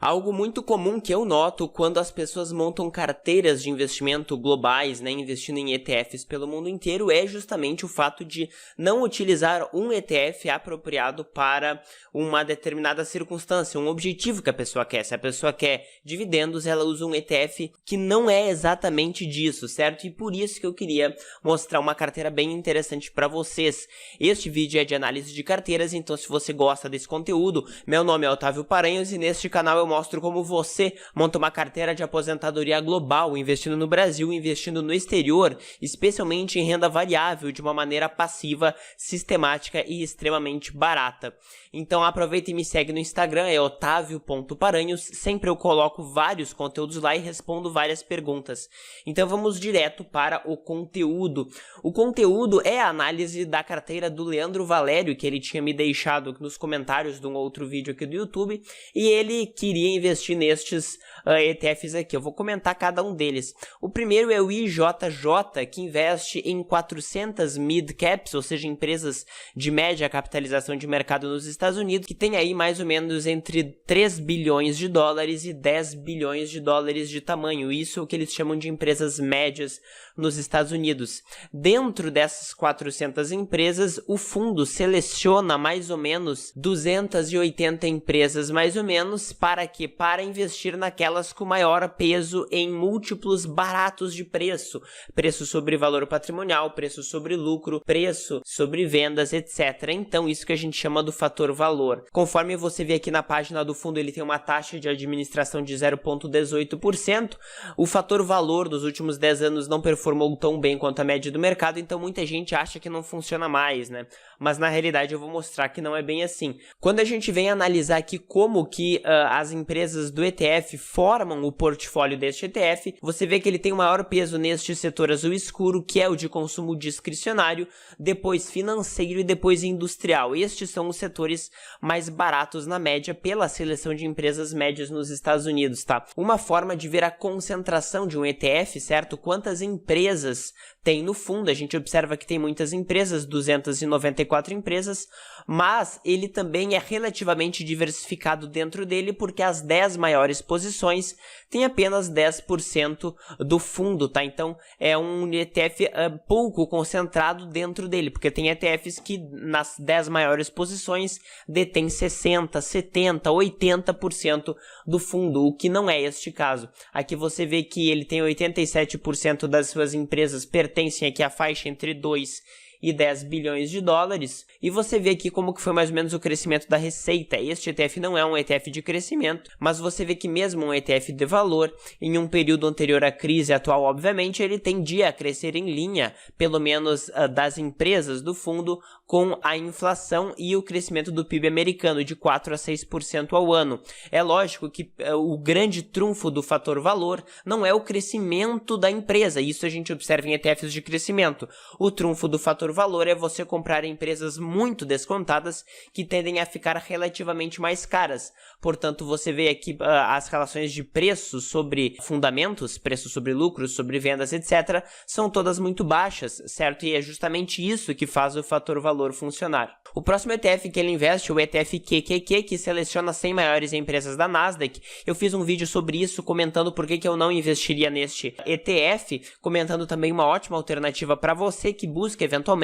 Algo muito comum que eu noto quando as pessoas montam carteiras de investimento globais, né, investindo em ETFs pelo mundo inteiro, é justamente o fato de não utilizar um ETF apropriado para uma determinada circunstância, um objetivo que a pessoa quer. Se a pessoa quer dividendos, ela usa um ETF que não é exatamente disso, certo? E por isso que eu queria mostrar uma carteira bem interessante para vocês. Este vídeo é de análise de carteiras, então se você gosta desse conteúdo, meu nome é Otávio Paranhos e neste canal eu mostro como você monta uma carteira de aposentadoria global, investindo no Brasil, investindo no exterior, especialmente em renda variável, de uma maneira passiva, sistemática e extremamente barata. Então aproveita e me segue no Instagram, é otavio.paranhos, sempre eu coloco vários conteúdos lá e respondo várias perguntas. Então vamos direto para o conteúdo. O conteúdo é a análise da carteira do Leandro Valério, que ele tinha me deixado nos comentários de um outro vídeo aqui do YouTube, e ele queria investir nestes ETFs aqui. Eu vou comentar cada um deles. O primeiro é o IJJ, que investe em 400 mid-caps, ou seja, empresas de média capitalização de mercado nos Estados Unidos, que tem aí mais ou menos entre 3 bilhões de dólares e 10 bilhões de dólares de tamanho. Isso é o que eles chamam de empresas médias nos Estados Unidos. Dentro dessas 400 empresas, o fundo seleciona mais ou menos 280 empresas, mais ou menos, para quê? Para investir naquelas com maior peso em múltiplos baratos de preço. Preço sobre valor patrimonial, preço sobre lucro, preço sobre vendas, etc. Então, isso que a gente chama do fator valor. Conforme você vê aqui na página do fundo, ele tem uma taxa de administração de 0,18%. O fator valor nos últimos 10 anos não performou tão bem quanto a média do mercado, então muita gente acha que não funciona mais, né? Mas na realidade eu vou mostrar que não é bem assim. Quando a gente vem analisar aqui como que as empresas do ETF formam o portfólio deste ETF, você vê que ele tem o maior peso neste setor azul escuro, que é o de consumo discricionário, depois financeiro e depois industrial. Estes são os setores mais baratos na média pela seleção de empresas médias nos Estados Unidos, tá? Uma forma de ver a concentração de um ETF, certo? Quantas empresas tem no fundo, a gente observa que tem muitas empresas, 294 empresas, mas ele também é relativamente diversificado dentro dele, porque as 10 maiores posições têm apenas 10% do fundo, tá? Então é um ETF pouco concentrado dentro dele, porque tem ETFs que nas 10 maiores posições detêm 60%, 70%, 80% do fundo, o que não é este caso. Aqui você vê que ele tem 87% das suas empresas pertencem aqui à faixa entre 2 e 10 bilhões de dólares, e você vê aqui como que foi mais ou menos o crescimento da receita. Este ETF não é um ETF de crescimento, mas você vê que mesmo um ETF de valor, em um período anterior à crise atual, obviamente, ele tendia a crescer em linha, pelo menos das empresas do fundo, com a inflação e o crescimento do PIB americano de 4 a 6% ao ano. É lógico que o grande trunfo do fator valor não é o crescimento da empresa, isso a gente observa em ETFs de crescimento. O trunfo do fator valor é você comprar empresas muito descontadas que tendem a ficar relativamente mais caras. Portanto, você vê aqui as relações de preço sobre fundamentos, preço sobre lucros, sobre vendas, etc., são todas muito baixas, certo? E é justamente isso que faz o fator valor funcionar. O próximo ETF que ele investe é o ETF QQQ, que seleciona 100 maiores empresas da Nasdaq. Eu fiz um vídeo sobre isso, comentando por que eu não investiria neste ETF, comentando também uma ótima alternativa para você que busca eventualmente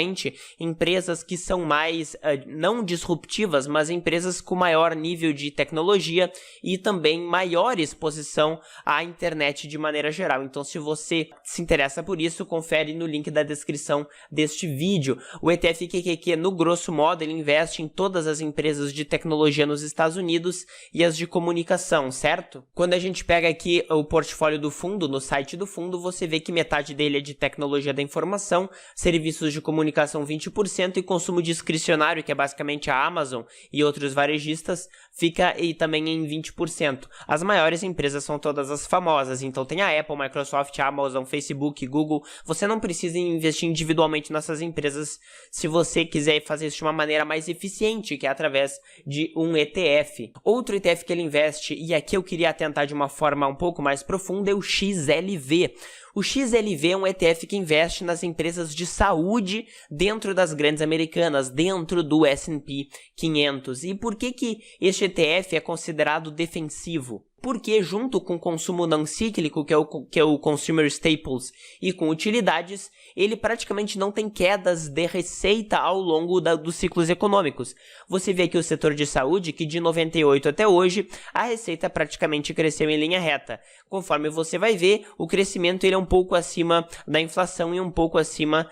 empresas que são mais, não disruptivas, mas empresas com maior nível de tecnologia e também maior exposição à internet de maneira geral. Então, se você se interessa por isso, confere no link da descrição deste vídeo. O ETF QQQ, no grosso modo, ele investe em todas as empresas de tecnologia nos Estados Unidos e as de comunicação, certo? Quando a gente pega aqui o portfólio do fundo, no site do fundo, você vê que metade dele é de tecnologia da informação, serviços de comunicação 20% e consumo discricionário, que é basicamente a Amazon e outros varejistas, fica aí também em 20%. As maiores empresas são todas as famosas, então tem a Apple, Microsoft, Amazon, Facebook, Google. Você não precisa investir individualmente nessas empresas se você quiser fazer isso de uma maneira mais eficiente, que é através de um ETF. Outro ETF que ele investe, e aqui eu queria atentar de uma forma um pouco mais profunda, é o XLV. O XLV é um ETF que investe nas empresas de saúde dentro das grandes americanas, dentro do S&P 500. E por que este ETF é considerado defensivo? porque junto com o consumo não cíclico, que é o Consumer Staples, e com utilidades, ele praticamente não tem quedas de receita ao longo dos ciclos econômicos. Você vê aqui o setor de saúde, que de 98 até hoje, a receita praticamente cresceu em linha reta. Conforme você vai ver, o crescimento ele é um pouco acima da inflação e um pouco acima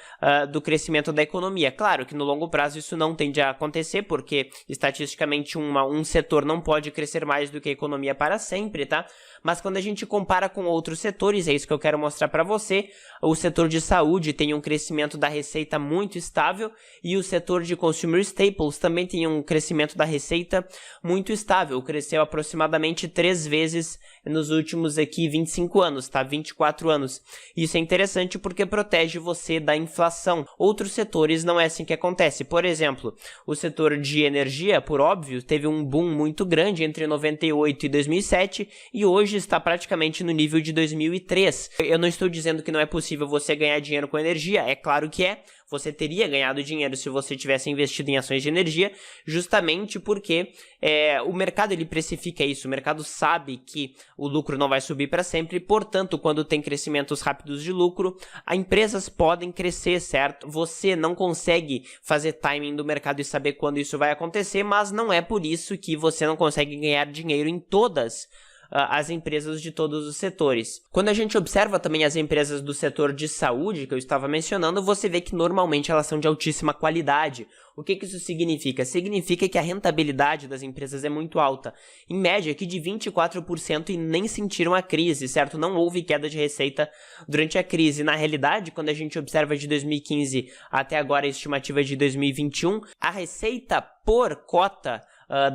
do crescimento da economia. Claro que no longo prazo isso não tende a acontecer, porque estatisticamente um setor não pode crescer mais do que a economia para sempre, tá? Mas quando a gente compara com outros setores, é isso que eu quero mostrar para você, o setor de saúde tem um crescimento da receita muito estável e o setor de consumer staples também tem um crescimento da receita muito estável, cresceu aproximadamente 3 vezes nos últimos aqui 25 anos, tá? 24 anos. Isso é interessante porque protege você da inflação. Outros setores não é assim que acontece. Por exemplo, o setor de energia, por óbvio, teve um boom muito grande entre 98 e 2007 e hoje está praticamente no nível de 2003. Eu não estou dizendo que não é possível você ganhar dinheiro com energia, é claro que é. Você teria ganhado dinheiro se você tivesse investido em ações de energia, justamente porque o mercado ele precifica isso, o mercado sabe que o lucro não vai subir para sempre, portanto, quando tem crescimentos rápidos de lucro, as empresas podem crescer, certo? Você não consegue fazer timing do mercado e saber quando isso vai acontecer, mas não é por isso que você não consegue ganhar dinheiro em todas as empresas de todos os setores. Quando a gente observa também as empresas do setor de saúde, que eu estava mencionando, você vê que normalmente elas são de altíssima qualidade. O que isso significa? Significa que a rentabilidade das empresas é muito alta. Em média, aqui de 24% e nem sentiram a crise, certo? Não houve queda de receita durante a crise. Na realidade, quando a gente observa de 2015 até agora a estimativa de 2021, a receita por cota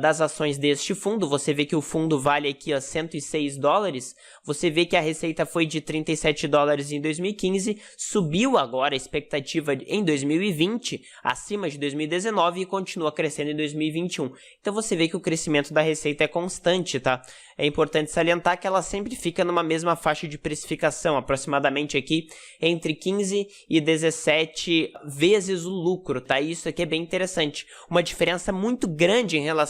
das ações deste fundo, você vê que o fundo vale aqui $106, você vê que a receita foi de $37 em 2015, subiu agora a expectativa em 2020, acima de 2019 e continua crescendo em 2021. Então você vê que o crescimento da receita é constante, tá? É importante salientar que ela sempre fica numa mesma faixa de precificação, aproximadamente aqui entre 15 e 17 vezes o lucro, tá? Isso aqui é bem interessante. Uma diferença muito grande em relação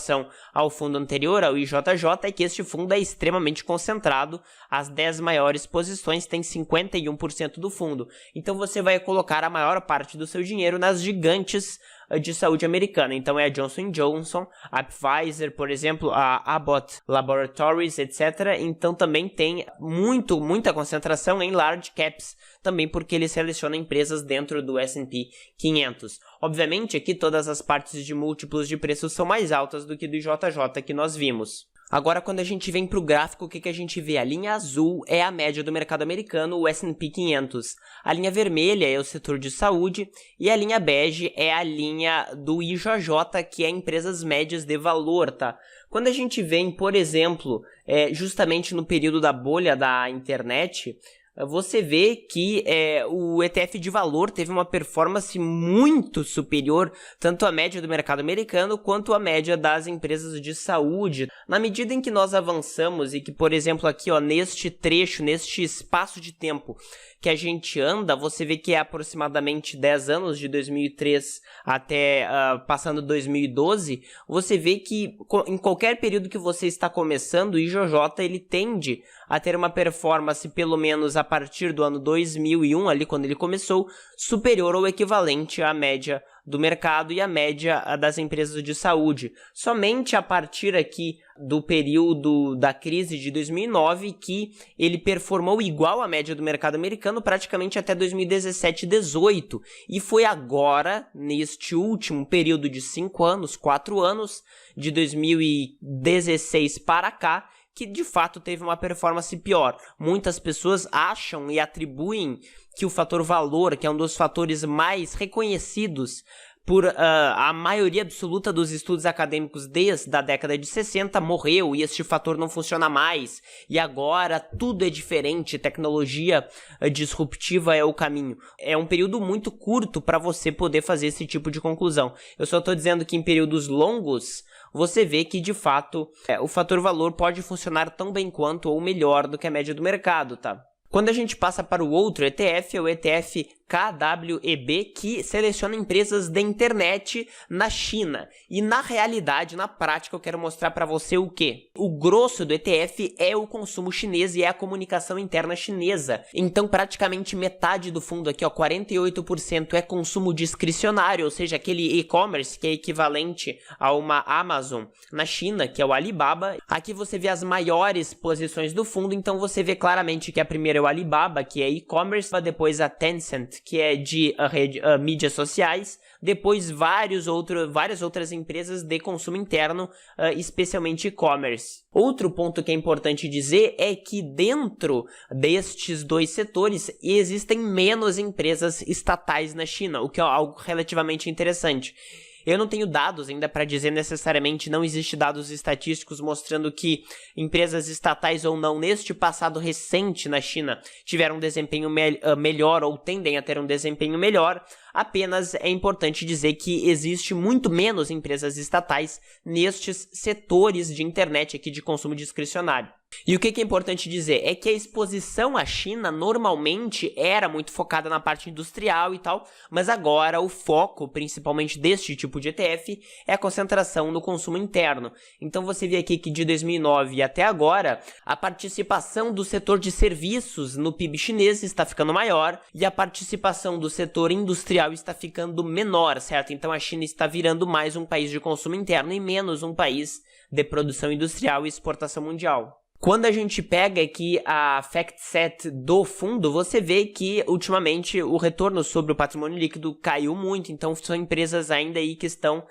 ao fundo anterior, ao IJJ, é que este fundo é extremamente concentrado. As 10 maiores posições têm 51% do fundo. Então você vai colocar a maior parte do seu dinheiro nas gigantes de saúde americana. Então é a Johnson & Johnson, a Pfizer, por exemplo, a Abbott Laboratories, etc. Então também tem muita concentração em large caps, também porque ele seleciona empresas dentro do S&P 500. Obviamente aqui todas as partes de múltiplos de preços são mais altas do que do IJJ que nós vimos. Agora, quando a gente vem para o gráfico, o que a gente vê? A linha azul é a média do mercado americano, o S&P 500. A linha vermelha é o setor de saúde e a linha bege é a linha do IJJ, que é empresas médias de valor, tá? Quando a gente vem, por exemplo, justamente no período da bolha da internet, você vê que o ETF de valor teve uma performance muito superior, tanto à média do mercado americano quanto à média das empresas de saúde. Na medida em que nós avançamos e que, por exemplo, aqui ó, neste trecho, neste espaço de tempo que a gente anda, você vê que é aproximadamente 10 anos, de 2003 até passando 2012, você vê que em qualquer período que você está começando, o IJJ ele tende a ter uma performance, pelo menos a partir do ano 2001, ali quando ele começou, superior ou equivalente à média do mercado e à média das empresas de saúde. Somente a partir aqui do período da crise de 2009 que ele performou igual à média do mercado americano praticamente até 2017 e 2018. E foi agora, neste último período de 5 anos, 4 anos, de 2016 para cá, que de fato teve uma performance pior. Muitas pessoas acham e atribuem que o fator valor, que é um dos fatores mais reconhecidos por a maioria absoluta dos estudos acadêmicos desde a década de 60, morreu e este fator não funciona mais. E agora tudo é diferente, tecnologia disruptiva é o caminho. É um período muito curto para você poder fazer esse tipo de conclusão. Eu só estou dizendo que em períodos longos, você vê que, de fato, o fator valor pode funcionar tão bem quanto ou melhor do que a média do mercado, tá? Quando a gente passa para o outro ETF, é o ETF KWEB, que seleciona empresas de internet na China. E na realidade, na prática, eu quero mostrar para você o quê? O grosso do ETF é o consumo chinês e é a comunicação interna chinesa. Então, praticamente metade do fundo aqui, ó, 48% é consumo discricionário, ou seja, aquele e-commerce que é equivalente a uma Amazon na China, que é o Alibaba. Aqui você vê as maiores posições do fundo, então você vê claramente que a primeira é o Alibaba, que é e-commerce, depois a Tencent, que é de mídias sociais, depois várias outras empresas de consumo interno, especialmente e-commerce. Outro ponto que é importante dizer é que dentro destes dois setores existem menos empresas estatais na China, o que é algo relativamente interessante. Eu não tenho dados ainda para dizer necessariamente, não existe dados estatísticos mostrando que empresas estatais ou não neste passado recente na China tiveram um desempenho melhor ou tendem a ter um desempenho melhor. Apenas é importante dizer que existe muito menos empresas estatais nestes setores de internet aqui de consumo discricionário. E o que é importante dizer é que a exposição à China normalmente era muito focada na parte industrial e tal, mas agora o foco, principalmente deste tipo de ETF, é a concentração no consumo interno. Então você vê aqui que de 2009 até agora, a participação do setor de serviços no PIB chinês está ficando maior e a participação do setor industrial está ficando menor, certo? Então a China está virando mais um país de consumo interno e menos um país de produção industrial e exportação mundial. Quando a gente pega aqui a FactSet do fundo, você vê que ultimamente o retorno sobre o patrimônio líquido caiu muito, então são empresas ainda aí que estão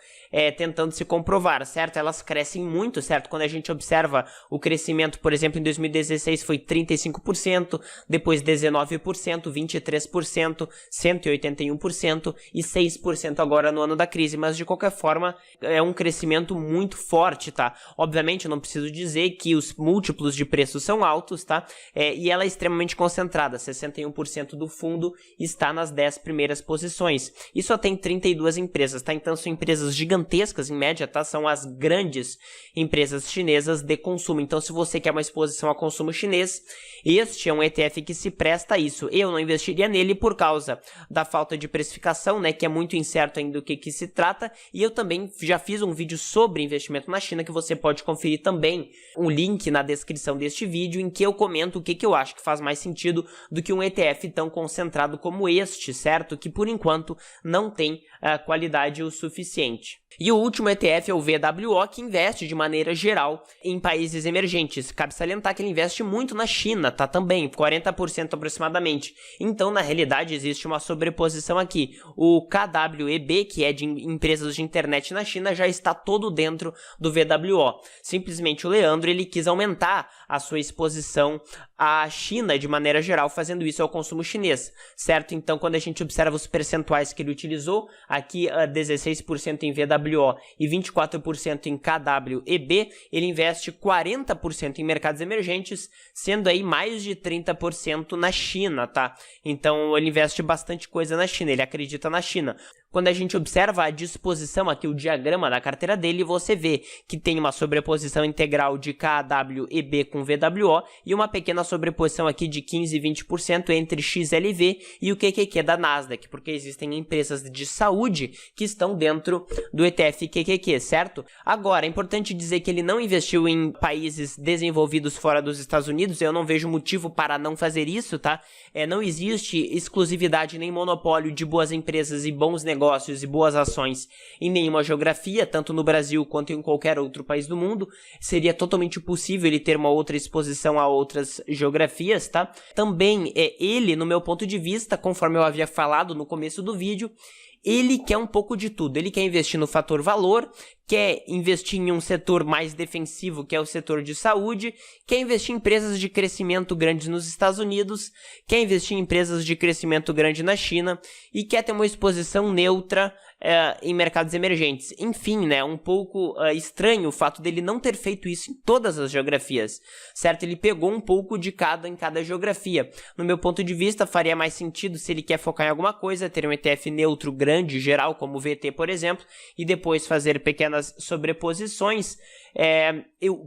tentando se comprovar, certo? Elas crescem muito, certo? Quando a gente observa o crescimento, por exemplo, em 2016 foi 35%, depois 19%, 23%, 181% e 6% agora no ano da crise, mas de qualquer forma é um crescimento muito forte, tá? Obviamente eu não preciso dizer que os múltiplos de preços são altos, tá? E ela é extremamente concentrada, 61% do fundo está nas 10 primeiras posições. E só tem 32 empresas, tá? Então são empresas gigantescas, em média, tá? São as grandes empresas chinesas de consumo. Então se você quer uma exposição a consumo chinês, este é um ETF que se presta a isso. Eu não investiria nele por causa da falta de precificação, né? Que é muito incerto ainda do que se trata. E eu também já fiz um vídeo sobre investimento na China, que você pode conferir também, um link na descrição deste vídeo, em que eu comento o que eu acho que faz mais sentido do que um ETF tão concentrado como este, certo? Que por enquanto não tem qualidade o suficiente. E o último ETF é o VWO, que investe de maneira geral em países emergentes. Cabe salientar que ele investe muito na China, tá? Também, 40% aproximadamente. Então, na realidade, existe uma sobreposição aqui. O KWEB, que é de empresas de internet na China, já está todo dentro do VWO. Simplesmente o Leandro, ele quis aumentar a sua exposição à China de maneira geral, fazendo isso ao consumo chinês, certo? Então, quando a gente observa os percentuais que ele utilizou, aqui 16% em VWO e 24% em KWEB, ele investe 40% em mercados emergentes, sendo aí mais de 30% na China, tá? Então, ele investe bastante coisa na China, ele acredita na China. Quando a gente observa a disposição aqui, o diagrama da carteira dele, você vê que tem uma sobreposição integral de KWEB com VWO e uma pequena sobreposição aqui de 15 e 20% entre XLV e o QQQ da Nasdaq, porque existem empresas de saúde que estão dentro do ETF QQQ, certo? Agora, é importante dizer que ele não investiu em países desenvolvidos fora dos Estados Unidos, eu não vejo motivo para não fazer isso, tá? Não existe exclusividade nem monopólio de boas empresas e bons negócios e boas ações em nenhuma geografia, tanto no Brasil quanto em qualquer outro país do mundo. Seria totalmente possível ele ter uma outra exposição a outras geografias, tá? Também ele, no meu ponto de vista, conforme eu havia falado no começo do vídeo, ele quer um pouco de tudo. Ele quer investir no fator valor, quer investir em um setor mais defensivo, que é o setor de saúde, quer investir em empresas de crescimento grandes nos Estados Unidos, quer investir em empresas de crescimento grande na China e quer ter uma exposição neutra em mercados emergentes. Enfim, né, um pouco estranho o fato dele não ter feito isso em todas as geografias, certo? Ele pegou um pouco de cada em cada geografia. No meu ponto de vista, faria mais sentido se ele quer focar em alguma coisa, ter um ETF neutro grande, geral, como o VT, por exemplo, e depois fazer pequenas sobreposições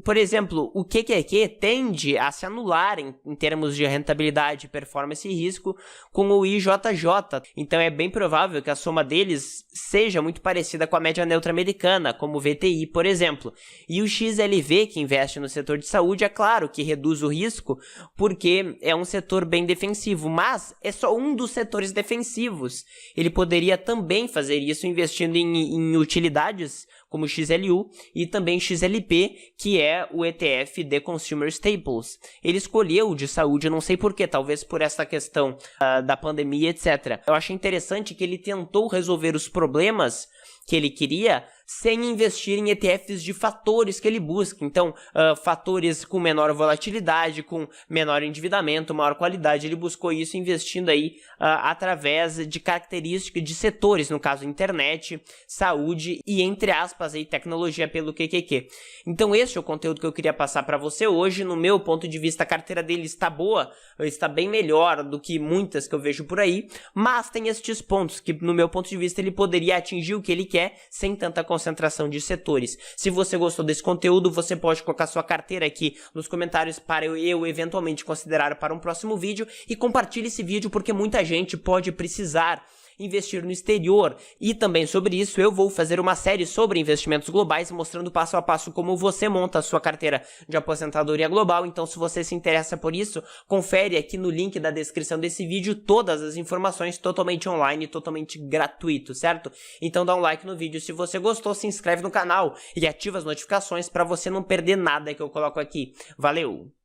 Por exemplo, o QQQ tende a se anular em termos de rentabilidade, performance e risco com o IJJ. Então é bem provável que a soma deles seja muito parecida com a média neutra americana, como o VTI, por exemplo. E o XLV, que investe no setor de saúde, é claro que reduz o risco, porque é um setor bem defensivo, mas é só um dos setores defensivos. Ele poderia também fazer isso investindo em utilidades, como o XLU, e também XLP, que é o ETF de Consumer Staples. Ele escolheu o de saúde, eu não sei porquê, talvez por essa questão da pandemia, etc. Eu achei interessante que ele tentou resolver os problemas que ele queria sem investir em ETFs de fatores que ele busca. Então, fatores com menor volatilidade, com menor endividamento, maior qualidade. Ele buscou isso investindo aí através de características de setores, no caso internet, saúde e, entre aspas, aí, tecnologia pelo QQQ. Então, esse é o conteúdo que eu queria passar para você hoje. No meu ponto de vista, a carteira dele está boa, está bem melhor do que muitas que eu vejo por aí, mas tem estes pontos que, no meu ponto de vista, ele poderia atingir o que ele quer sem tanta concentração de setores. Se você gostou desse conteúdo, você pode colocar sua carteira aqui nos comentários para eu eventualmente considerar para um próximo vídeo, e compartilhe esse vídeo porque muita gente pode precisar investir no exterior. E também sobre isso eu vou fazer uma série sobre investimentos globais, mostrando passo a passo como você monta a sua carteira de aposentadoria global. Então, se você se interessa por isso, confere aqui no link da descrição desse vídeo todas as informações totalmente online, totalmente gratuito, certo? Então dá um like no vídeo se você gostou, se inscreve no canal e ativa as notificações para você não perder nada que eu coloco aqui. Valeu!